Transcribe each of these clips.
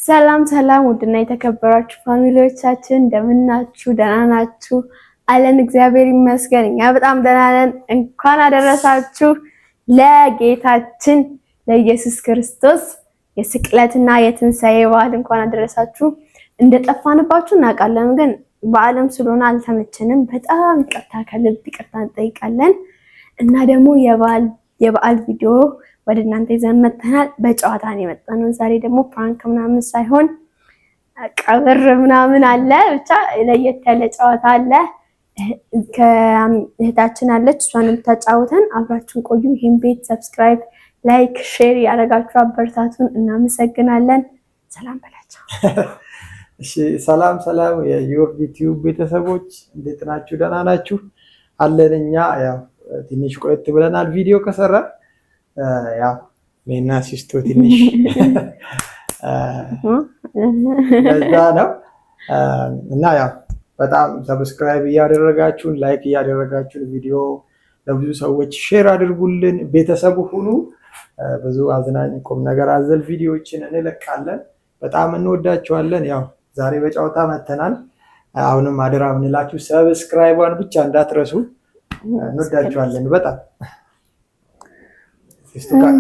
ሰላም ሰላም ውድና የተከበራችሁ ፋሚሊዎቻችን እንደምን ናችሁ? ደህና ናችሁ? አለን እግዚአብሔር ይመስገን እኛ በጣም ደህና ነን። እንኳን አደረሳችሁ ለጌታችን ለኢየሱስ ክርስቶስ የስቅለትና የትንሳኤ በዓል እንኳን አደረሳችሁ። እንደጠፋንባችሁ እናውቃለን፣ ግን በዓለም ስለሆነ አልተመቸንም። በጣም ይቅርታ ከልብ ይቅርታ እንጠይቃለን እና ደግሞ የበዓል ቪዲዮ ወደ እናንተ ይዘን መጥተናል። በጨዋታ ነው የመጣነው። ዛሬ ደግሞ ፕራንክ ምናምን ሳይሆን ቀብር ምናምን አለ። ብቻ ለየት ያለ ጨዋታ አለ። ከእህታችን አለች፣ እሷን የምታጫውተን። አብራችሁን ቆዩ። ይሄን ቤት ሰብስክራይብ፣ ላይክ፣ ሼር ያደረጋችሁ አበረታቱን። እናመሰግናለን። ሰላም በላቸው። እሺ፣ ሰላም ሰላም የዩር ዩቲዩብ ቤተሰቦች እንዴት ናችሁ? ደህና ናችሁ? አለን። እኛ ያው ትንሽ ቆየት ብለናል ቪዲዮ ከሰራ ያው እኔና ሲስቶ ትንሽ ለዛ ነው እና ያው በጣም ሰብስክራይብ እያደረጋችሁን ላይክ እያደረጋችሁን ቪዲዮ ለብዙ ሰዎች ሼር አድርጉልን። ቤተሰቡ ሁኑ። ብዙ አዝናኝ ቁም ነገር አዘል ቪዲዮዎችን እንለቃለን። በጣም እንወዳችኋለን። ያው ዛሬ በጨዋታ መተናል። አሁንም አደራ ምንላችሁ ሰብስክራይቧን ብቻ እንዳትረሱ። እንወዳችኋለን በጣም። ሰላም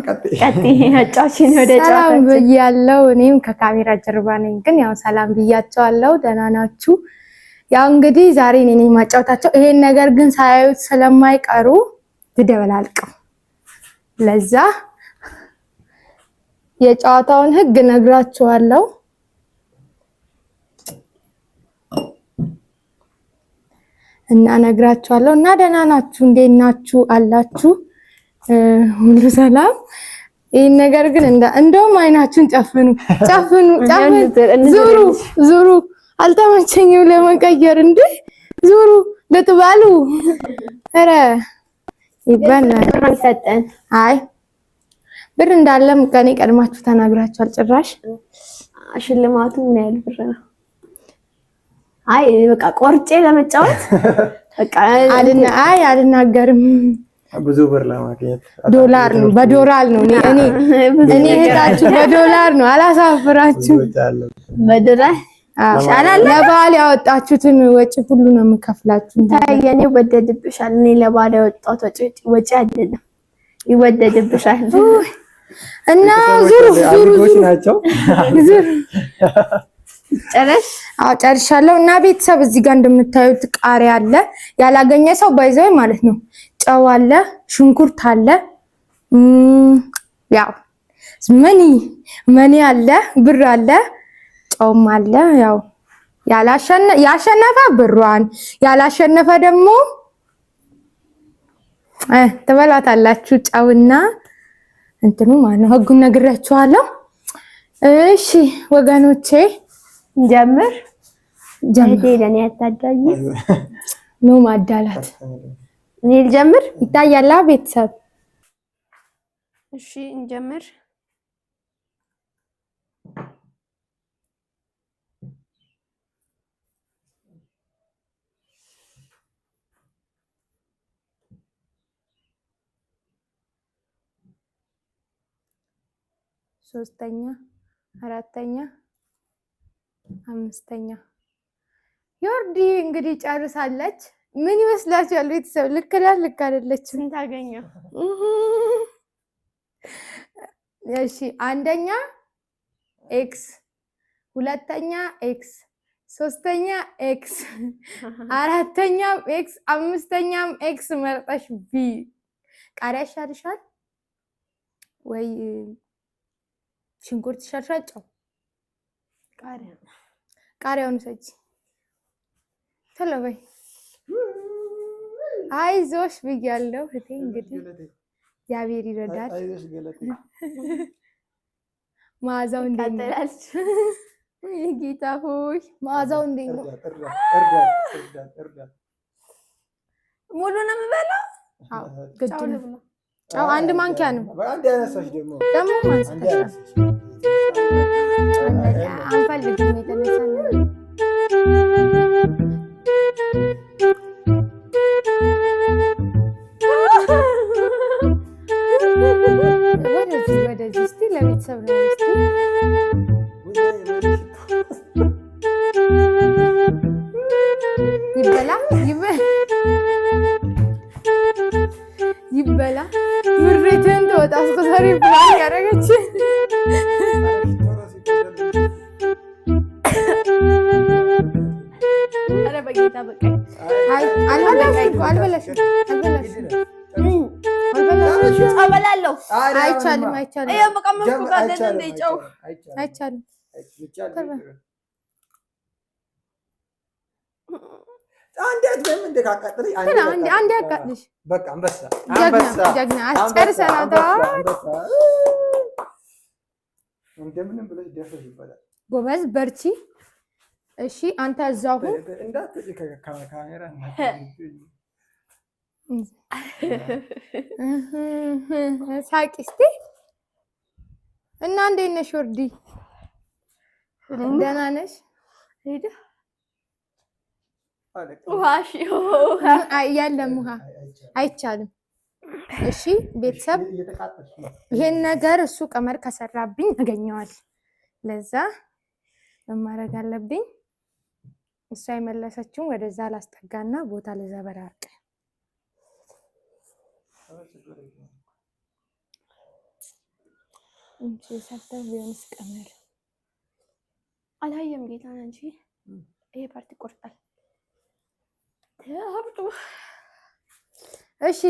ብያለሁ። እኔም ከካሜራ ጀርባ ነኝ፣ ግን ያው ሰላም ብያቸዋለሁ። ደህና ናችሁ? ያው እንግዲህ ዛሬ እኔ ነኝ ማጫወታቸው። ይሄን ነገር ግን ሳያዩት ስለማይቀሩ ትደበላልቀው። ለዛ የጨዋታውን ህግ ነግራችኋለሁ እና ነግራችኋለሁ። እና ደህና ናችሁ? እንዴት ናችሁ? አላችሁ ሁሉ ሰላም? ይሄን ነገር ግን እንደውም አይናችሁን ጨፍኑ። ዙሩ አልተመቸኝም ለመቀየር እንዴ! ዙሩ ለጥባሉ ኧረ ይባላል ሰጠን። አይ ብር እንዳለም ከኔ ቀድማችሁ ተናግራችኋል። ጭራሽ ሽልማቱ ምን ያህል ብር ነው? አይ በቃ ቆርጬ ለመጫወት በቃ አልናገርም። ብዙ ብር ለማግኘት ዶላር ነው፣ በዶላር ነው። እኔ እህታችሁ በዶላር ነው። አላሳፍራችሁ። በዶላር ሻላላ ለበዓል ያወጣችሁትን ወጪ ሁሉ ነው የምከፍላችሁ። ታየኔ ወደድብሻል። እኔ ለበዓል ያወጣሁት ወጪ አይደለም፣ ይወደድብሻል። እና ዙሩ ናቸው። ጨርሻለሁ። እና ቤተሰብ እዚህ ጋር እንደምታዩት ቃሪያ አለ። ያላገኘ ሰው ባይዘው ማለት ነው። ጨው አለ፣ ሽንኩርት አለ፣ ያው መኒ አለ፣ ብር አለ፣ ጨውም አለ። ያው ያሸነፈ ብሯን ያላሸነፈ ደግሞ ትበላታላችሁ። ጨውና እንትኑ ማለት ነው። ህጉን ነግራችኋለሁ። እሺ ወገኖቼ ጀምር ለኔ ያታዳኝ ነው ማዳላት። እኔ ልጀምር ይታያላ ቤተሰብ? እሺ እንጀምር። ሶስተኛ፣ አራተኛ፣ አምስተኛ ዮርዲ እንግዲህ ጨርሳለች። ምን ይመስላችኋል ቤተሰብ? ልክ አይደለችም? ታገኘው። እሺ አንደኛ ኤክስ፣ ሁለተኛ ኤክስ፣ ሶስተኛ ኤክስ፣ አራተኛም ኤክስ፣ አምስተኛም ኤክስ መርጠሽ ቢ። ቃሪያ ይሻልሻል ወይ ሽንኩርት ይሻልሻል? ጨው ቃሪያውን ሰጪ ቶሎ በይ። አይዞሽ ብያለሁ እህቴ። እንግዲህ እግዚአብሔር ይረዳል። መዓዛው እንዴት ነው? ጌታ ሆይ መዓዛው እንዴት ነው? ሙሉ ነው የምበላው? አዎ ግድ ነው። ጨው አንድ ማንኪያ ነው። ደግሞ ማንሳት አንፈልግም የተነሳ ወደዚህ እስቲ ለቤተሰብ ነው እስቲ ፕላን ያደረገች ኧረ በጌታ በቃ አልበላሽም። እበላለሁ። አይቻልም። አይቻልም። አንዴ አቃጥልሽ። በቃ አንበሳ ጀግና አስጨርሰናል። እንደምንም ብለሽ ደፍረሽ ይባላል። ጎበዝ በርቺ። እሺ አንተ እዛው ሁን። ካሜራ ሳቂ እስኪ። እና እንዴት ነሽ ወርዲ? ደህና ነሽ? የለም ውሃ አይቻልም። እሺ ቤተሰብ ይሄን ነገር እሱ ቀመር ከሰራብኝ ያገኘዋል። ለዛ ማድረግ አለብኝ። እሷ የመለሰችውን ወደዛ ላስጠጋና ቦታ ለዘበራርቅ። እንቺ ሰተው ቢሆንስ ቀመር አላየም ጌታ አንቺ ይሄ ፓርቲ ቆርጣል ተብጡ። እሺ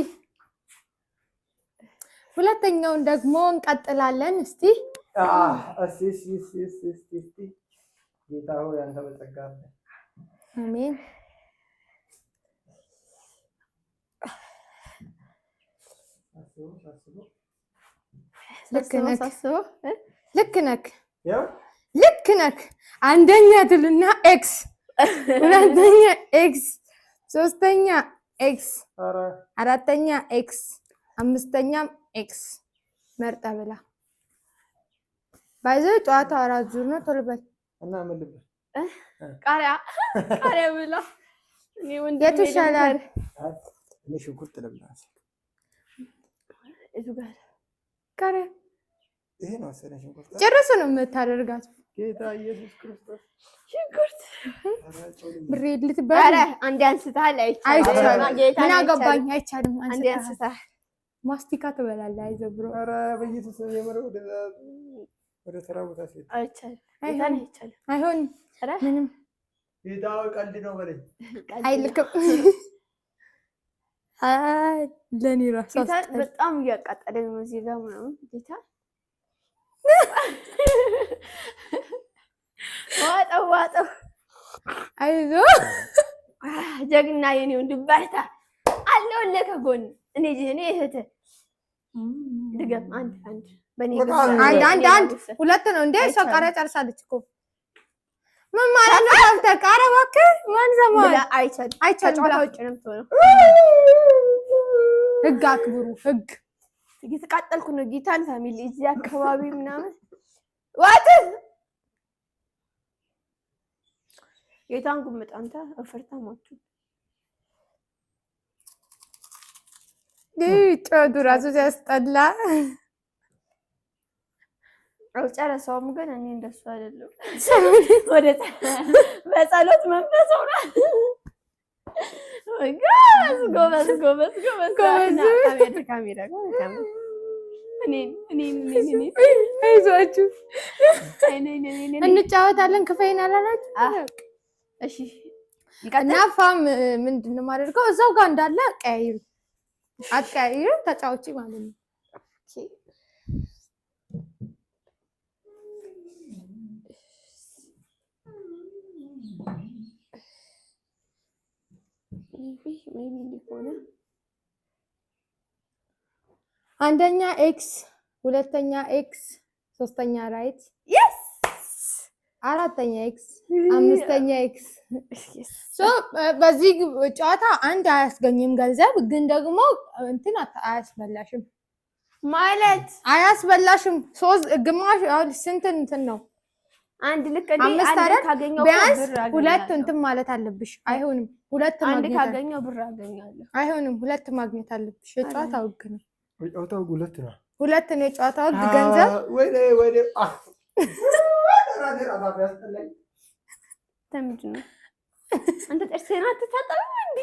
ሁለተኛውን ደግሞ እንቀጥላለን። እስቲ ጌታ ሆይ አንተ በጸጋ አሜን። ልክ ነክ አንደኛ ትልና ኤክስ፣ ሁለተኛ ኤክስ፣ ሶስተኛ ኤክስ፣ አራተኛ ኤክስ፣ አምስተኛም ኤክስ መርጣ ብላ ባይዘ ጨዋታው 4 ዙር ነው። ቶሎ በል እና ምን ልበል? ቃሪያ ብላ የቱ ይሻላል? እኔ ሽንኩርት ልብላስ። እሱ ጋር ቃሪያ ይሄ ነው አሰለ ሽንኩርት ጨርሱ ነው የምታደርጋት። ጌታ ኢየሱስ ክርስቶስ ሽንኩርት ብሬድ ልትበላ። ኧረ አንዴ አንስተሃል። አይቻልም። ምን አገባኝ? አይቻልም። አንዴ አንስተሃል። ማስቲካ ትበላለህ። አይዞህ ብሮ። ኧረ በኢየሱስ የመረው ወደ ተራ ቦታ ሲል አይቻልም። አይሆንም። ምንም ጌታው ቀልድ ነው በለኝ። አይልክም። ለኔ ራሱ በጣም እያቃጠለኝ ነው እዚህ ጋር ምናምን ጌታ ዋጠው አይዞህ ጀግና የኔ ወንድም በርታ አለሁልህ ከጎን። እኔ እህትህ ድገም። አንድ ሁለት ነው እንዴ? እሷ ቃሪያ ጨርሳለች እኮ። ምን ማለት ነው? አንተ ቃሪያ እባክህ ማን ዘማል? አይቻልም። ጨዋታ ውጭ ነው የምትሆነው። ህግ አክብሩ። ህግ እየተቃጠልኩ ነው። ጌታን ፋሚሊ እዚህ አካባቢ ምናምን ዋት ጌታን ጉምጥ አንተ እፈርታ ሞቱ ጨዱ ራሱ ሲያስጠላ። ጨረሰውም ግን እኔ እንደሱ አይደለም። ወደ በጸሎት መንፈስ ሆነ። ጎበዝ ካሜራ አይዟችሁ እንጫወታለን። ክፈይን አላላችሁ? እሺ እና ፋም ምንድን ነው የማደርገው? እዛው ጋር እንዳለ ቀያይሩ። አትቀያይሩ፣ ተጫውቺ ማለት ነው። አንደኛ ኤክስ፣ ሁለተኛ ኤክስ፣ ሶስተኛ ራይት፣ አራተኛ ኤክስ፣ አምስተኛ ኤክስ። በዚህ ጨዋታ አንድ አያስገኝም ገንዘብ፣ ግን ደግሞ እንትን አያስበላሽም ማለት አያስበላሽም። ግማሽ ስንት እንትን ነው? አንድ ልክ አንድ ካገኘው ቢያንስ ሁለት እንትን ማለት አለብሽ። አይሆንም ሁለት አንድ ካገኘው ብር አገኛለሁ። አይሆንም ሁለት ማግኘት አለብሽ። የጨዋታው ህግ ነው። የጨዋታው ሁለት ነው። ሁለት ነው የጨዋታው ህግ። ገንዘብ ወይ ተምንድን ነው አንተ ጥርስህን አትታጠብም እንዴ?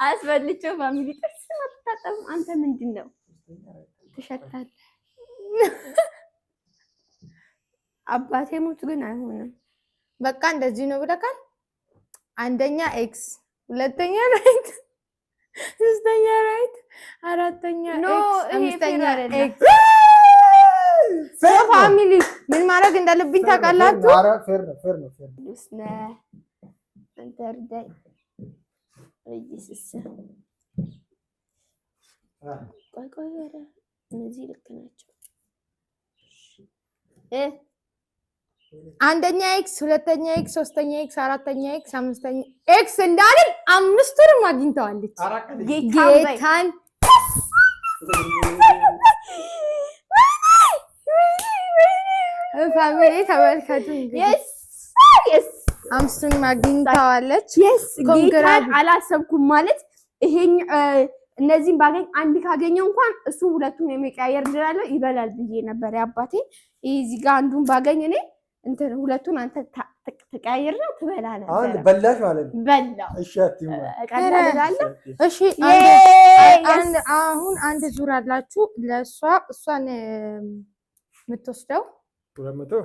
አስበልቼው ፋሚሊ ጥርስህን አትታጠብም አንተ ምንድን ነው? ትሸታለህ። አባቴ ሙት ግን አይሆንም። በቃ እንደዚህ ነው ብለካል። አንደኛ ኤክስ፣ ሁለተኛ ራይት፣ ሶስተኛ ራይት፣ አራተኛ ኤክስ፣ አምስተኛ ኤክስ። ፋሚሊ ምን ማድረግ እንዳለብኝ ታውቃላችሁ? ኧረ ፌር ነው ፌር ነው ፌር ነው። ልስነ እንተርዳይ እይስስ ቆይ ቆይ ወረ እነዚህ ልክ ናቸው። አንደኛ ኤክስ፣ ሁለተኛ ኤክስ፣ ሶስተኛ ኤክስ፣ አራተኛ ኤክስ፣ አምስተኛ ኤክስ እንዳልን አምስቱንም አግኝተዋለች። ጌታን ፋሚሊ ተመልከቱ። አምስቱንም አግኝተዋለች። ጌታን አላሰብኩም ማለት ይሄን እነዚህን ባገኝ አንድ ካገኘው እንኳን እሱ ሁለቱን የሚቀያየር እንድላለው ይበላል ብዬ ነበር አባቴ። እዚህ ጋር አንዱን ባገኝ እኔ እንትን ሁለቱን አንተ ተቀያየርና ትበላለህ። አሁን በላሽ ማለት ነው። በላው። እሺ አትይማ። እሺ አሁን አንድ ዙር አላችሁ ለሷ እሷን የምትወስደው 200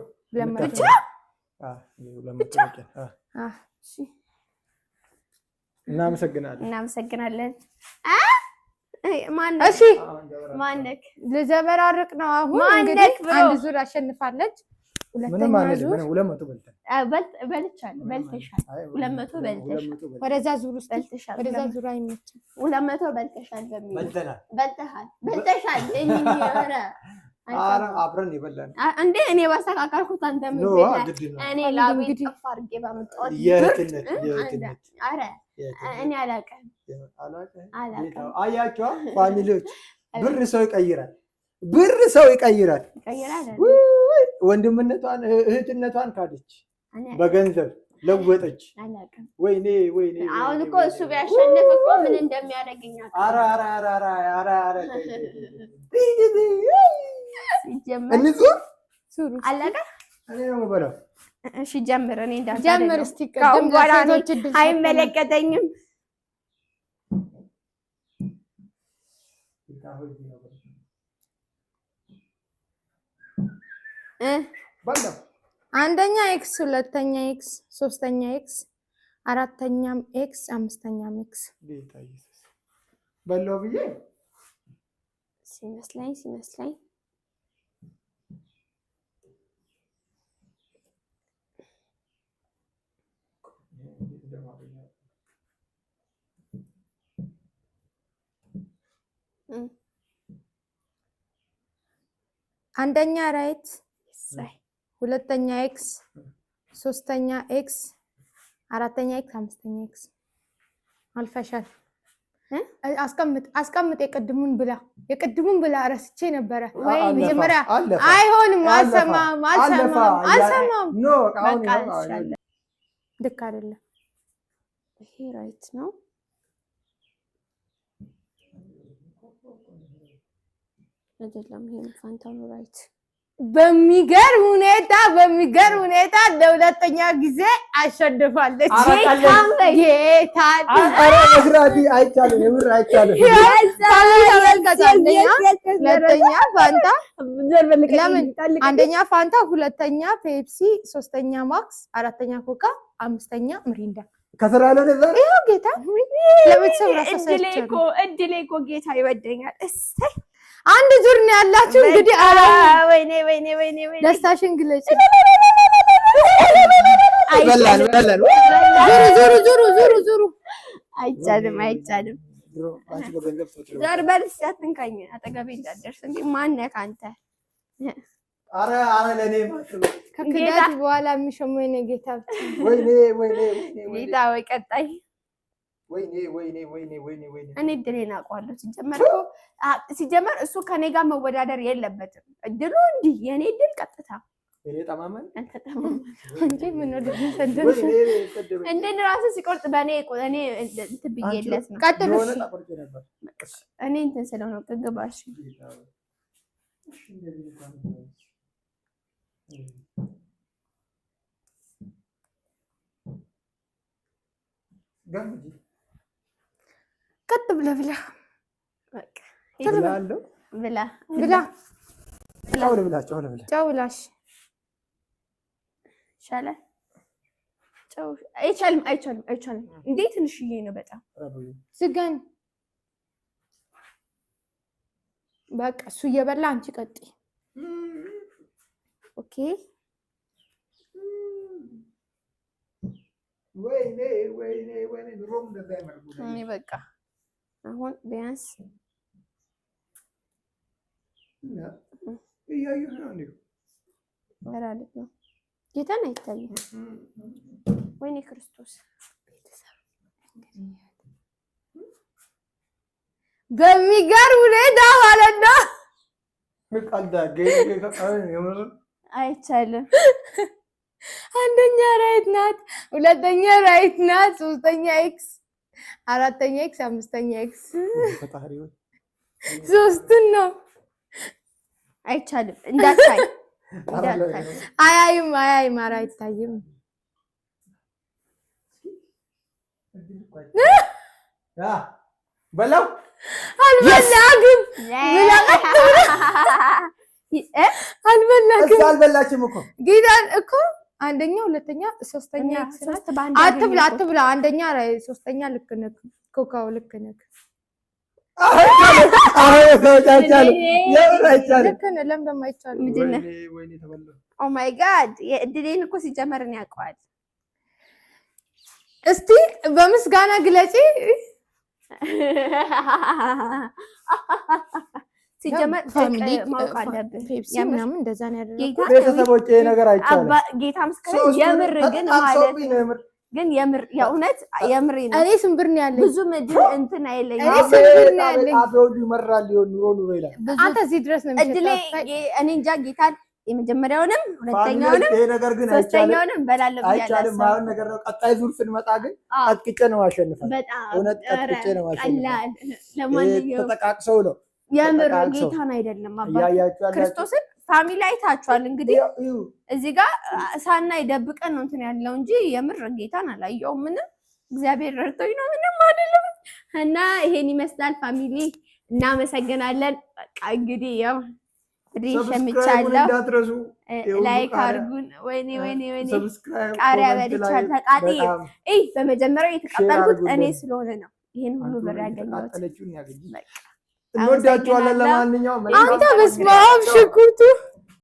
ብቻ። እሺ እናመሰግናለን። እናመሰግናለን። እሺ ማነክ ልዘበራርቅ ነው። አሁን እንግዲህ አንድ ዙር አሸንፋለች። ምንም ማለት ነው። 200 በልቻለሁ። በልተሻል። 200 በልተሻል። ወደዛ ዙር ውስጥ በልተሻል። ወደዛ ዙር አይመችም። 200 በልተሻል በሚል በልተሃል። ኧረ አብረን ይበላል እንዴ እኔ ባስተካከልኩት አንተ ምን እኔ ላብ ጠፋ አድርጌ ባመጣሁት የትነት ኧረ እኔ አላውቅም። አያችሁ ፋሚሊዎች፣ ብር ሰው ይቀይራል። ብር ሰው ይቀይራል። ወንድምነቷን እህትነቷን ካደች፣ በገንዘብ ለወጠች። ወይኔ ወይኔ! አሁን እኮ እሱ ቢያሸንፍ እኮ ምን እንደሚያደርገኝ ኧረ እንዙር አለቀ። እኔ ነው የምበላው። እሺ ጀምር። እኔ ጀምር እስቲ። ቅድም ለሴቶች እድል አይመለከተኝም። አንደኛ ኤክስ፣ ሁለተኛ ኤክስ፣ ሶስተኛ ኤክስ፣ አራተኛም ኤክስ፣ አምስተኛም ኤክስ። በላው ብዬ ሲመስለኝ አንደኛ ራይት፣ ሁለተኛ ኤክስ፣ ሶስተኛ ኤክስ፣ አራተኛ ኤክስ፣ አምስተኛ ኤክስ። አልፈሻል። አስቀምጥ። የቅድሙን ብላ ረስቼ ነበረ። መጀመሪያ አይሆንም። አልሰማም። ልክ አይደለም። ይሄ ራይት ነው። አይደለም ይሄ ፋንታ ነው። ራይት በሚገርም ሁኔታ ለሁለተኛ ጊዜ አሸንፋለች። ጌታ አይቻልም። ሁለተኛ ፋንታ፣ ለምን አንደኛ ፋንታ፣ ሁለተኛ ፔፕሲ፣ ሶስተኛ ማክስ፣ አራተኛ ኮካ፣ አምስተኛ ምሪንዳ። ከስራ ያለው ነው። ይሄው ጌታ ለቤተሰብ ራሳቸው እድሌ እኮ ጌታ ይወደኛል። እሰይ አንድ ዙር ነው ያላችሁ እንግዲህ። ወይኔ ደስታሽን ግለጪ። ዙሩ አይቻልም። ዘር በልስ አትንካኝ፣ አጠገቤ እንዳትደርስ። እንዴ ማነህ አንተ? ኧረ ለኔ ከክዳት በኋላ የሚሸመው የኔ ጌታ ብቻ። ወይኔ ጌታ ወይ ቀጣይ ወይኔ እኔ እድሌን አውቀዋለሁ። ሲጀመር እሱ ከኔ ጋር መወዳደር የለበትም። እድሉ እንዲህ የኔ እድል ቀጥታ እኔ ጠማማኝ አንተ ጠማማ እንዴ ምን ወደ ሰደሽ እንዴ ራሱ ሲቆርጥ በእኔ እንትን ብዬለት ነው። ቀጥሉ። እኔ እንትን ስለሆነ ቅግባሽ ቀጥ ብለህ በቃ ይላል። ብላ ጫው ልብላ ጫው ብላሽ ሻለ ጫው አይቻልም እንዴት ትንሽዬ ነው በጣም ዝጋኝ በቃ እሱ እየበላ አንቺ ቀጥይ ኦኬ ወይኔ ሮም እንደዛ ያመርጉ እኔ በቃ አሁን ቢያንስ እያየሁ ነው እንዴ ወራለት ነው ጌታን አይታይም ወይኔ ክርስቶስ በሚገርም ሁኔታ ማለት ነው ምቃልዳ የምር አይቻልም አንደኛ ራይት ናት ሁለተኛ ራይት ናት ሶስተኛ ኤክስ አራተኛ ኤክስ አምስተኛ ኤክስ ፈጣሪው ሶስቱን ነው አይቻልም እንዳታይ አያይም ኧረ አይታይም በላው አልበላግም አልበላግም አልበላችም እኮ ጌታን እኮ አንደኛ ሁለተኛ ሶስተኛ አትብላ አንደኛ ሶስተኛ ልክ ነህ ኮካው ልክ ነህ ለምን አይቻልም ኦ ማይ ጋድ የእድሌን እኮ ሲጀመርን ያውቀዋል እስቲ በምስጋና ግለጪ ሲጀመር ፋሚሊ ማውቅ አለብህ ፔፕሲ ምናምን እንደዛ ነው ያደረገው ቤተሰቦች ይሄ ነገር አይቻልም ጌታ ምስክር የምር ግን ማለት ግን የምር የእውነት የምር ነው እኔ ስንብር ነው ያለኝ ብዙ ምድር እንትን አይለኝ እኔ ስንብር ነው ያለኝ አብረው ይመራል ኑሮ ይላል አንተ እዚህ ድረስ ነው እድሌ እኔ እንጃ ጌታን የመጀመሪያውንም ሁለተኛውንም ይሄ ነገር ግን ሶስተኛውንም በላለብ አይቻልም ማለት ነገር ነው ቀጣይ ዙር ስንመጣ ግን አጥቅጬ ነው ማሸነፍ በጣም እውነት አጥቅጬ ነው ማሸነፍ ቀላል ለማንኛውም ተጠቃቅሰው ነው የምር ጌታን አይደለም አባቱ ክርስቶስን ፋሚሊ አይታችኋል እንግዲህ እዚህ ጋር ሳናይ ደብቀን ነው እንትን ያለው እንጂ የምር ጌታን አላየውም ምንም እግዚአብሔር ረድቶኝ ነው ምንም አይደለም እና ይሄን ይመስላል ፋሚሊ እናመሰግናለን በቃ እንግዲህ ያው ሪሸምቻለሁ ላይክ አድርጉን ወይኔ ቃሪያ በልቻለሁ ተቃጥዬ በመጀመሪያ የተቀበልኩት እኔ ስለሆነ ነው ይሄን ሁሉ ብር ያገኘሁት እንወዳችኋለን ለማንኛውም አንተ በስመ አብ ሽኩርቱ